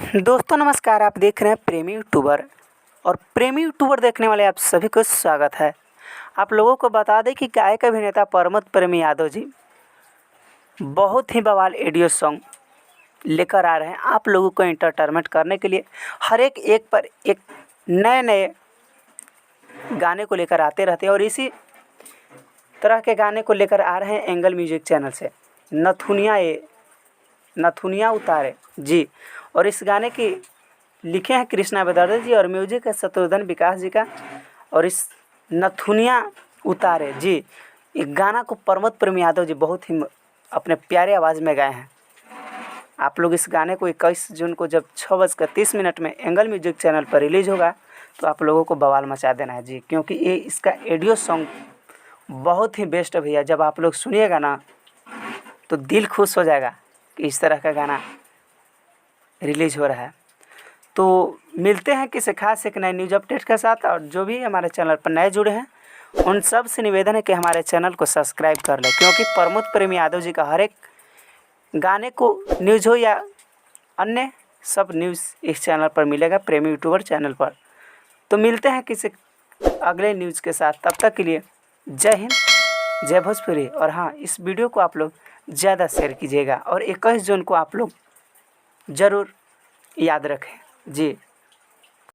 दोस्तों नमस्कार, आप देख रहे हैं प्रेमी यूट्यूबर। और प्रेमी यूट्यूबर देखने वाले आप सभी को स्वागत है। आप लोगों को बता दें कि गायक अभिनेता प्रमोद प्रेमी यादव जी बहुत ही बवाल ऑडियो सॉन्ग लेकर आ रहे हैं आप लोगों को एंटरटेनमेंट करने के लिए। हर एक पर एक नए नए गाने को लेकर आते रहते हैं और इसी तरह के गाने को लेकर आ रहे हैं एंगल म्यूजिक चैनल से नथुनिया उतारे जी। और इस गाने की लिखे हैं कृष्णा बेदर्दे जी और म्यूजिक है शत्रुघ्न विकास जी का। और इस नथुनिया उतारे जी एक गाना को प्रमोद प्रेमी यादव जी बहुत ही अपने प्यारे आवाज़ में गाए हैं। आप लोग इस गाने को 21 जून को जब 6:30 में एंगल म्यूजिक चैनल पर रिलीज़ होगा तो आप लोगों को बवाल मचा देना है जी, क्योंकि ये इसका ऑडियो सॉन्ग बहुत ही बेस्ट है भैया। जब आप लोग सुनिएगा ना तो दिल खुश हो जाएगा कि इस तरह का गाना रिलीज़ हो रहा है। तो मिलते हैं किसी खास एक नए न्यूज़ अपडेट के साथ। और जो भी हमारे चैनल पर नए जुड़े हैं उन सब से निवेदन है कि हमारे चैनल को सब्सक्राइब कर लें, क्योंकि प्रमोद प्रेमी यादव जी का हर एक गाने को न्यूज़ हो या अन्य सब न्यूज़ इस चैनल पर मिलेगा, प्रेमी यूट्यूबर चैनल पर। तो मिलते हैं किसी अगले न्यूज़ के साथ, तब तक के लिए जय हिंद, जय भोजपुरी। और हाँ, इस वीडियो को आप लोग ज़्यादा शेयर कीजिएगा और 21 जून को आप लोग ज़रूर याद रखें जी।